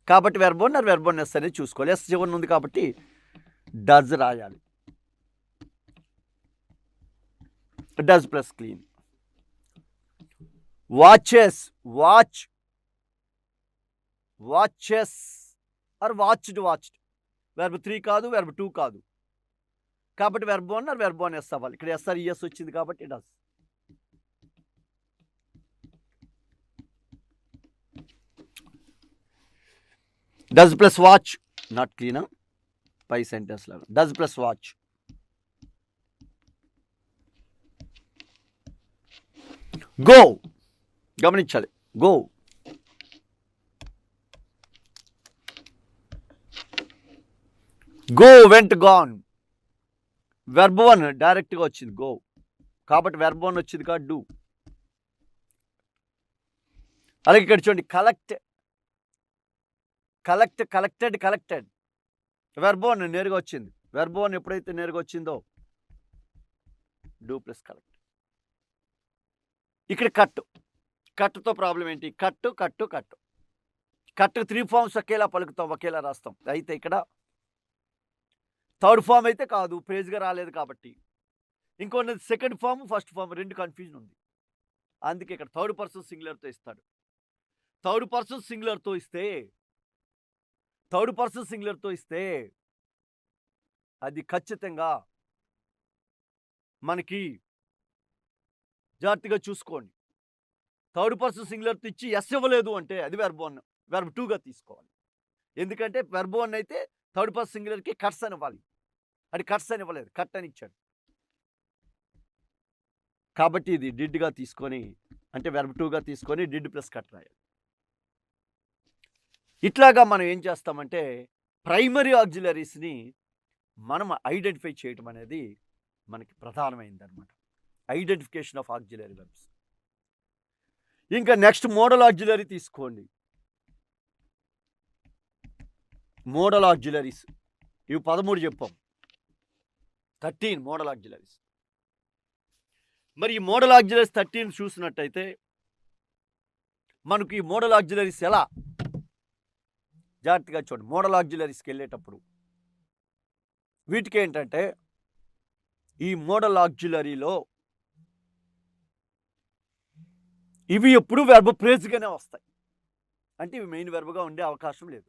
కాబట్టి వెర్బ్ 1 ఆర్ వెర్బ్ 1 ఎస్ అనేది చూసుకోవాలి. ఎస్ చివరి ఉంది కాబట్టి డజ్ రాయాలి. Does plus clean. Watches, watch, watches or watched, watched verb 3 కాదు, వెర్బ్ 2 కాదు. కాబట్టి వెర్బ్ 1 ఆర్ వెర్బ్ 1 ఎస్ అవ్వాలి. ఇక్కడ ఎస్ఆర్ ఈఎస్ వచ్చింది కాబట్టి does. Does plus watch, not క్లీనా, పై సెంటెన్స్ లాగా. Does plus watch. గో గమనించాలి, go. Go, went, gone verb 1 డైరెక్ట్గా వచ్చింది గో, కాబట్టి వెర్బ్ 1 వచ్చింది కాబట్టి డూ. అలాగే ఇక్కడ చూడండి, collect, collect, collected, collected verb 1 నేరుగా వచ్చింది. వెర్బ్ 1 ఎప్పుడైతే నేరుగా వచ్చిందో డూ ప్లస్ కలెక్ట్. ఇక్కడ కట్, కట్తో ప్రాబ్లం ఏంటి? కట్టు, కట్టు, కట్టు. కట్ 3 ఫామ్స్ ఒకేలా పలుకుతాం, ఒకేలా రాస్తాం. అయితే ఇక్కడ థర్డ్ ఫామ్ అయితే కాదు, ప్రేజ్గా రాలేదు కాబట్టి. ఇంకొన్ని second form, first form 2 confusion ఉంది. అందుకే ఇక్కడ థర్డ్ పర్సన్ సింగులర్తో ఇస్తాడు. థర్డ్ పర్సన్ సింగులర్తో ఇస్తే అది ఖచ్చితంగా మనకి జాగ్రత్తగా చూసుకోండి. థర్డ్ పర్సన్ సింగులర్తో ఇచ్చి ఎస్ ఇవ్వలేదు అంటే అది వెర్బ్ 1, వెర్బ్ 2గా తీసుకోవాలి. ఎందుకంటే వెర్బ్ 1 అయితే థర్డ్ పర్సన్ సింగులర్కి కట్స్ అని ఇవ్వాలి. అది కట్స్ అని ఇవ్వలేదు, కట్ అని ఇచ్చాడు. కాబట్టి ఇది డిడ్గా తీసుకొని, అంటే వెర్బ్ 2గా తీసుకొని డిడ్ ప్లస్ కట్ రాయాలి. ఇట్లాగా మనం ఏం చేస్తామంటే ప్రైమరీ ఆక్సిలరీస్ని మనం ఐడెంటిఫై చేయటం అనేది మనకి ప్రధానమైంది అనమాట. Identification of auxiliary verbs. ఇంకా నెక్స్ట్ మోడల్ ఆక్సిలరీ తీసుకోండి. మోడల్ ఆక్సిలరీస్ ఇవి 13 చెప్పాం. 13 మోడల్ ఆక్సిలరీస్. మరి ఈ మోడల్ ఆక్సిలరీస్ 13 చూసినట్టయితే మనకు ఈ మోడల్ ఆక్సిలరీస్ ఎలా జాగ్రత్తగా చూడండి. మోడల్ ఆక్సిలరీస్కి వెళ్ళేటప్పుడు వీటికి ఏంటంటే ఈ మోడల్ ఆక్సిలరీలో ఇవి ఎప్పుడు వెర్బ్ ఫ్రేజ్గానే వస్తాయి. అంటే ఇవి మెయిన్ వెర్బ్గా ఉండే అవకాశం లేదు.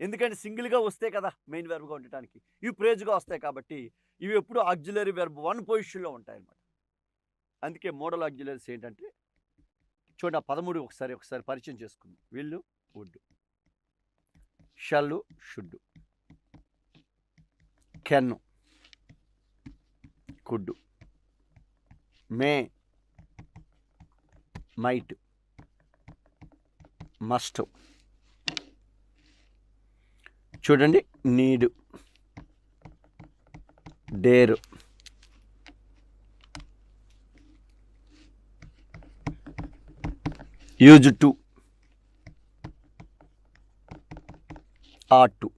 ఎందుకంటే సింగిల్గా వస్తే కదా మెయిన్ వెర్బ్గా ఉండటానికి. ఇవి ఫ్రేజ్గా వస్తాయి కాబట్టి ఇవి ఎప్పుడు ఆక్సిలరీ వెర్బ్ 1 పొజిషన్లో ఉంటాయి అన్నమాట. అందుకే మోడల్ ఆక్సిలరీస్ ఏంటంటే చూడండి, ఆ 13 ఒకసారి పరిచయం చేసుకుందాం. Will, would, shall, should, can, could, may, might, must, చూడండి, need, dare, use to, ought to.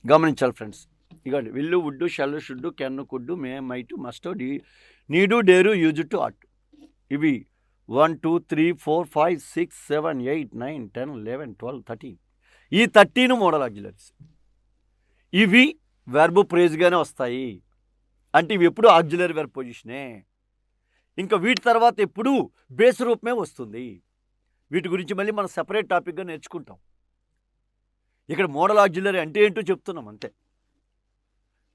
గమనించాలి ఫ్రెండ్స్. ఇగోండి, will, would, shall, should, can, could, may, might, must, need, dare, use to, ought. ఇవి 1 2 3 4 5 6 7 8 9 10 11 12 13. ఈ 13 మోడల్ ఆక్సిలరీస్. ఇవి verb ఫ్రేజ్గానే వస్తాయి. అంటే ఇవి ఎప్పుడు ఆక్సిలరీ వెర్బ్ పొజిషనే. ఇంకా వీటి తర్వాత ఎప్పుడు బేస్ రూపమే వస్తుంది. వీటి గురించి మళ్ళీ మనం సెపరేట్ టాపిక్గా నేర్చుకుంటాం. ఇక్కడ మోడల్ ఆక్సిలరీ అంటే ఏంటో చెప్తున్నాం అంతే.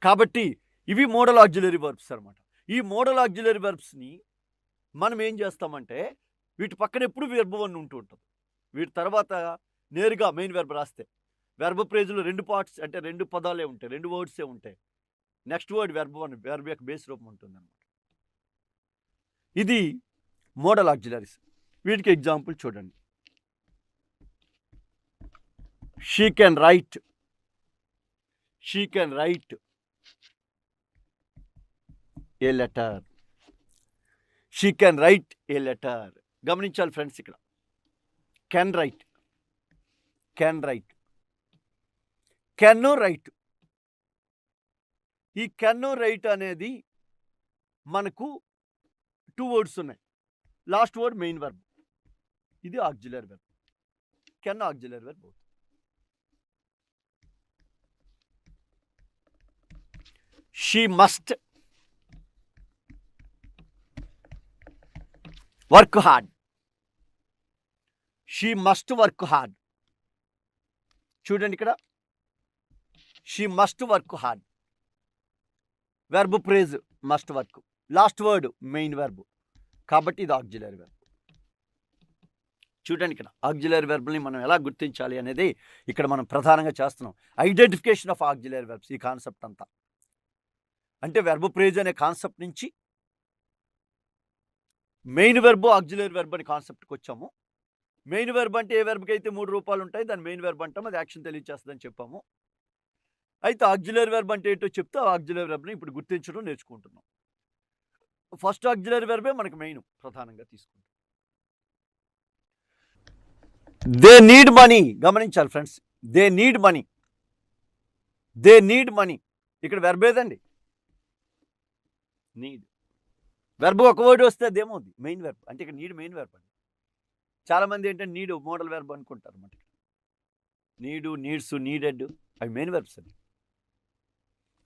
కాబట్టి ఇవి మోడల్ ఆక్సిలరీ వర్బ్స్ అనమాట. ఈ మోడల్ ఆక్సిలరీ వర్బ్స్ని మనం ఏం చేస్తామంటే వీటి పక్కన ఎప్పుడు వెర్బ్ 1 ఉంటూ ఉంటుంది. వీటి తర్వాత నేరుగా మెయిన్ వెర్బ్ రాస్తే వెర్బ్ ఫ్రేజ్లో 2 పార్ట్స్ అంటే 2 పదాలే ఉంటాయి, 2 వర్డ్సే ఉంటాయి. నెక్స్ట్ వర్డ్ వెర్బ్ 1, వెర్బ్ యొక్క బేస్ రూపం ఉంటుంది అనమాట. ఇది మోడల్ ఆక్సిలరీస్. వీటికి ఎగ్జాంపుల్ చూడండి. She can write, she can write A letter, she can write A letter. గమనించాలి ఫ్రెండ్స్, ఇక్కడ can write, can write, can write. ఈ కెన్ రైట్ అనేది మనకు 2 వర్డ్స్ ఉన్నాయి. లాస్ట్ వర్డ్ మెయిన్ వెర్బ్, ఇది auxiliary verb. Can auxiliary verb. She must work hard, she must work hard. చూడండి ఇక్కడ, she must work hard. Verb phrase must work, last word main verb, కాబట్టి ఇది auxiliary verb. చూడండి ఇక్కడ auxiliary వెర్బ్ని మనం ఎలా గుర్తించాలి అనేది ఇక్కడ మనం ప్రధానంగా చేస్తున్నాం. ఐడెంటిఫికేషన్ ఆఫ్ ఆక్సిలరీ వెర్బ్స్, ఈ కాన్సెప్ట్ అంతా. అంటే వెర్బ్ ఫ్రేజ్ అనే కాన్సెప్ట్ నుంచి మెయిన్ వెర్బ్, ఆక్సిలరీ వెర్బ్ అనే కాన్సెప్ట్కి వచ్చాము. మెయిన్ వెర్బ్ అంటే ఏ వెర్బ్కి అయితే 3 రూపాలు ఉంటాయి దాన్ని మెయిన్ వెర్బ్ అంటాం, అది యాక్షన్ తెలియచేస్తుందని చెప్పాము. అయితే ఆక్సిలరీ వెర్బ్ అంటే ఏంటో చెప్తే ఆ ఆక్సిలరీ వెర్బ్ని ఇప్పుడు గుర్తించడం నేర్చుకుంటున్నాం. ఫస్ట్ ఆక్సిలరీ వెర్బే మనకు మెయిన్ ప్రధానంగా తీసుకుంటాం. They need money. గమనించాలి friends, they need money, they need money. ఇక్కడ వెర్బ్ ఏదండి? నీడ్. వెర్బ్ ఒక వర్డ్ వస్తే అదేమవుద్ది మెయిన్ వెర్బ్. అంటే ఇక్కడ నీడ్ మెయిన్ వెర్బ్ అండి. చాలామంది ఏంటంటే నీడు మోడల్ వెర్బ్ అనుకుంటారు అన్నమాట. నీడు, నీడ్స్, నీడెడ్ అవి మెయిన్ వెర్బ్స్ అండి.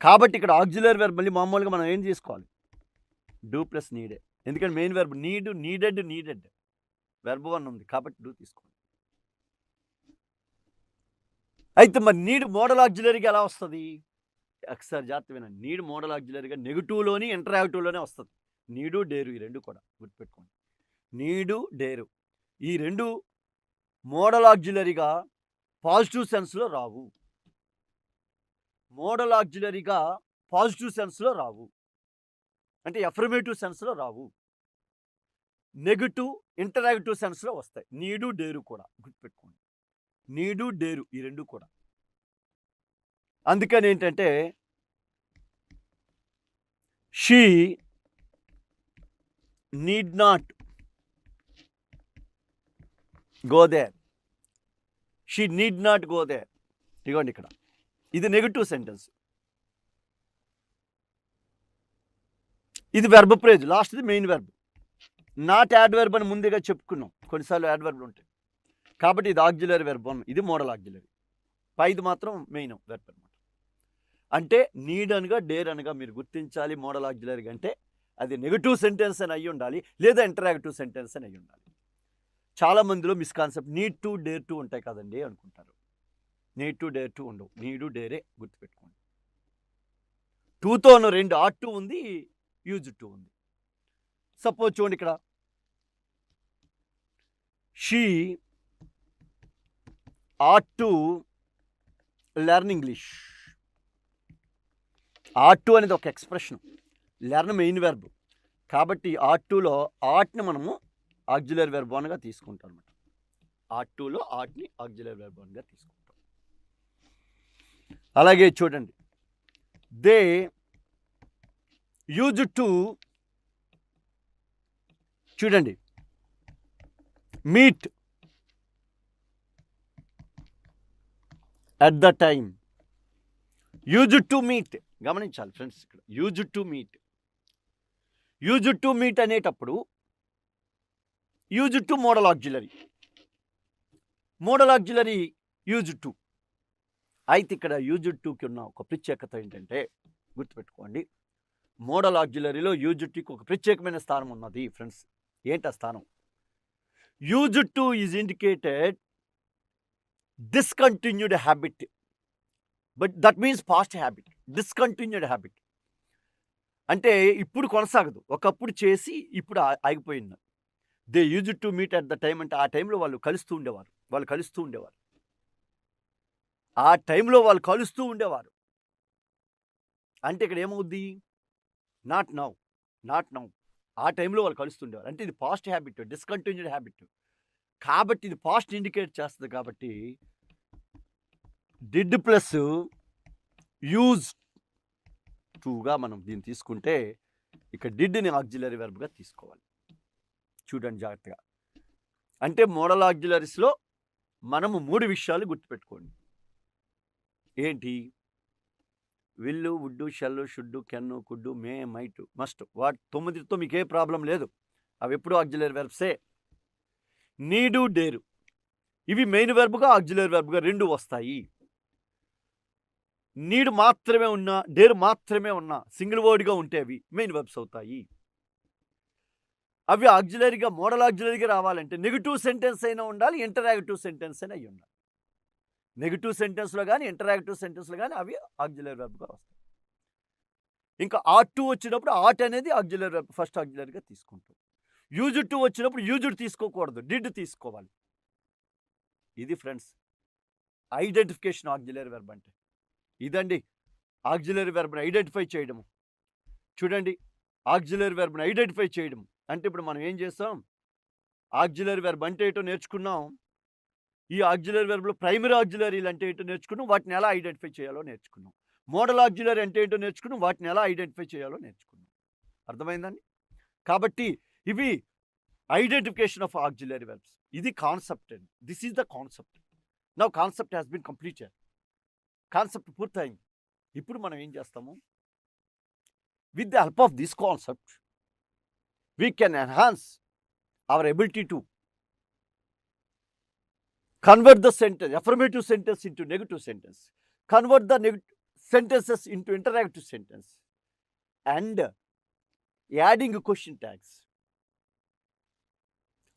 కాబట్టి ఇక్కడ ఆక్సిలరీ వెర్బ్ మళ్ళీ మామూలుగా మనం ఏం తీసుకోవాలి? డూ ప్లస్ నీడే. ఎందుకంటే మెయిన్ వెర్బ్ నీడు, నీడెడ్, నీడెడ్ వెర్బ్ 1 ఉంది కాబట్టి డూ తీసుకోండి. అయితే మరి నీడ్ మోడల్ ఆక్సిలరీగా ఎలా వస్తుంది? ఒకసారి జాగ్రత్త వినండి. నీడ్ మోడల్ ఆక్సిలరీగా నెగిటివ్లోని ఇంటరాక్టివ్లోనే వస్తుంది. నీడు, డేరు ఈ 2 కూడా గుర్తుపెట్టుకోండి. నీడు, డేరు ఈ 2 మోడల్ ఆక్సిలరీగా పాజిటివ్ సెన్స్లో రావు. మోడల్ ఆక్సిలరీగా పాజిటివ్ సెన్స్లో రావు, అంటే అఫర్మేటివ్ సెన్స్లో రావు. నెగిటివ్, ఇంటరాక్టివ్ సెన్స్లో వస్తాయి. నీడు, డేరు కూడా గుర్తుపెట్టుకోండి. నీడు, డేరు ఈ 2 కూడా. అందుకని ఏంటంటే she need not go there, she need not go there. ఇదిగోండి ఇక్కడ ఇది నెగిటివ్ సెంటెన్స్. ఇది వెర్బ్ ఫ్రేజ్, లాస్ట్ది మెయిన్ వెర్బ్. నాట్ యాడ్వర్బ్ అని ముందుగా చెప్పుకున్నాం, కొన్నిసార్లు యాడ్వర్బ్లు ఉంటాయి. కాబట్టి ఇది ఆక్సిలరీ వెర్బ్ 1, ఇది మోడల్ ఆక్సిలరీ. పైది మాత్రం మెయిన్ వెర్బ్ అనమాట. అంటే నీడ్ అనగా డేర్ అనగా మీరు గుర్తించాలి. మోడల్ ఆక్సిలరీ అంటే అది నెగటివ్ సెంటెన్స్ అని అయ్యి ఉండాలి, లేదా ఇంటరాక్టివ్ సెంటెన్స్ అని అయ్యి ఉండాలి. చాలా మందిలో మిస్కాన్సెప్ట్ నీడ్ టు డేర్ టు ఉంటాయి కదండి అనుకుంటారు. నీడ్ టు డేర్ టు ఉండవు, నీడు డేరే గుర్తుపెట్టుకోండి. టూతోను 2 ఆట్ టు ఉంది, యూజ్ టు ఉంది. సపోజ్ చూడండి, ఇక్కడ she ought to learn English. Ought to అనేది ఒక ఎక్స్ప్రెషన్, లెర్న్ మెయిన్ వెర్బ్. కాబట్టి ఆట్ టులో ఆట్ని మనము ఆక్సిలరీ వెర్బ్ 1గా తీసుకుంటాం అనమాట. ఆట్ టులో ఆట్ని ఆక్సిలరీ వెర్బ్ 1గా తీసుకుంటాం. అలాగే చూడండి, దే యూజ్ టు, చూడండి, meet at the time. Use to meet, గమనించాలి ఫ్రెండ్స్, ఇక్కడ use to meet. Use to meet అనేటప్పుడు use to modal auxiliary, modal auxiliary use to. అయితే ఇక్కడ యూజ్ టుకి ఉన్న ఒక ప్రత్యేకత ఏంటంటే, గుర్తుపెట్టుకోండి, మోడల్ ఆక్సిలరీలో యూజ్ టుకి ఒక ప్రత్యేకమైన స్థానం ఉన్నది ఫ్రెండ్స్. ఏంటి ఆ స్థానం? Use to is indicated discontinued habit, but that means past habit. Discontinued habit అంటే ఇప్పుడు కొనసాగదు, ఒకప్పుడు చేసి ఇప్పుడు ఆగిపోయింది. They use to meet at the time అంటే ఆ టైంలో వాళ్ళు కలుస్తూ ఉండేవారు, ఆ టైంలో వాళ్ళు కలుస్తూ ఉండేవారు. అంటే ఇక్కడ ఏమవుద్ది? నాట్ నౌ, ఆ టైంలో వాళ్ళు కలుస్తుండేవారు. అంటే ఇది పాస్ట్ హ్యాబిట్, డిస్కంటిన్యూడ్ హ్యాబిట్. కాబట్టి ఇది పాస్ట్ ఇండికేట్ చేస్తుంది. కాబట్టి డిడ్ ప్లస్ యూజ్ టుగా మనం దీన్ని తీసుకుంటే, ఇక డిడ్ని ఆక్సిలరీ వెర్బ్గా తీసుకోవాలి. చూడండి జాగ్రత్తగా. అంటే మోడల్ ఆక్సిలరీస్లో మనము 3 విషయాలు గుర్తుపెట్టుకోండి. ఏంటి? Will, would, shall, should, can, could, may, might, must. వాటి 9తో మీకు ఏ ప్రాబ్లం లేదు, అవి ఎప్పుడూ ఆక్సిలరీ వెర్బ్సే. నీడు, డేరు, ఇవి మెయిన్ వెర్బ్గా ఆక్సిలరీ వెర్బ్గా 2 వస్తాయి. నీడ్ మాత్రమే ఉన్నా, డేర్ మాత్రమే ఉన్నా, సింగిల్ వర్డ్గా ఉంటే అవి మెయిన్ వెర్బ్స్ అవుతాయి. అవి ఆక్సిలరీగా, మోడల్ ఆక్సిలరీగా రావాలంటే నెగిటివ్ సెంటెన్స్ అయినా ఉండాలి, ఇంటరాక్టివ్ సెంటెన్స్ అయినా అయ్యి ఉండాలి. నెగిటివ్ సెంటెన్స్లో కానీ ఇంటరాక్టివ్ సెంటెన్స్లో కానీ అవి ఆక్సిలరీ వెర్బ్గా వస్తాయి. ఇంకా ఆట్ టు వచ్చినప్పుడు ఆట్ అనేది ఆక్సిలరీ వెర్బ్, ఫస్ట్ ఆక్సిలరీగా తీసుకుంటాం. యూజ్ టు వచ్చినప్పుడు యూజ్డ్ తీసుకోకూడదు, డిడ్ తీసుకోవాలి. ఇది ఫ్రెండ్స్ ఐడెంటిఫికేషన్ ఆక్సిలరీ వెర్బ్ అంటే ఇదండి. ఆక్సిలరీ వెర్బ్ని ఐడెంటిఫై చేయడము. చూడండి, ఆక్సిలరీ వెర్బ్ని ఐడెంటిఫై చేయడం అంటే ఇప్పుడు మనం ఏం చేస్తాం? ఆక్సిలరీ వెర్బ్ అంటే ఏంటో నేర్చుకున్నాం. ఈ ఆక్సిలరీ వెర్బ్లో ప్రైమరీ ఆక్సిలరీలు అంటే ఏంటో నేర్చుకున్నాం, వాటిని ఎలా ఐడెంటిఫై చేయాలో నేర్చుకున్నాం. మోడల్ ఆక్సిలరీ అంటే ఏంటో నేర్చుకున్నాం, వాటిని ఎలా ఐడెంటిఫై చేయాలో నేర్చుకున్నాం. అర్థమైందండి? కాబట్టి ఇవి ఐడెంటిఫికేషన్ ఆఫ్ ఆక్సిలరీ వెర్బ్స్. ఇది కాన్సెప్ట్ అండి. This is the concept. Now concept has been completed. Concept పూర్తయింది. ఇప్పుడు మనం ఏం చేస్తాము? With the help of this concept we can enhance our ability to convert the sentence, affirmative sentence into negative sentence, convert the sentences into interactive sentence, and adding question tags.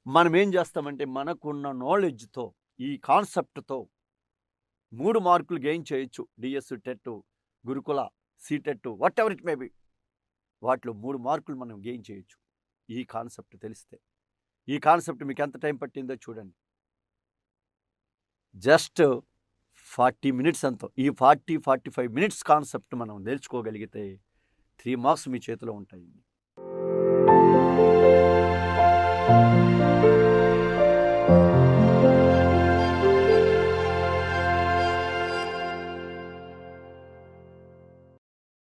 మనం ఏం చేస్తామంటే మనకున్న నాలెడ్జ్తో, ఈ కాన్సెప్ట్తో 3 మార్కులు గెయిన్ చేయొచ్చు. DS, TET, గురుకుల, CTET, what ever it may be, వాటిలో 3 మార్కులు మనం గెయిన్ చేయొచ్చు ఈ కాన్సెప్ట్ తెలిస్తే. ఈ కాన్సెప్ట్ మీకు ఎంత టైం పట్టిందో చూడండి. జస్ట్ 40 మినిట్స్ అంతా. ఈ 40-45 మినిట్స్ కాన్సెప్ట్ మనం నేర్చుకోగలిగితే 3 మార్క్స్ మీ చేతిలో ఉంటాయి.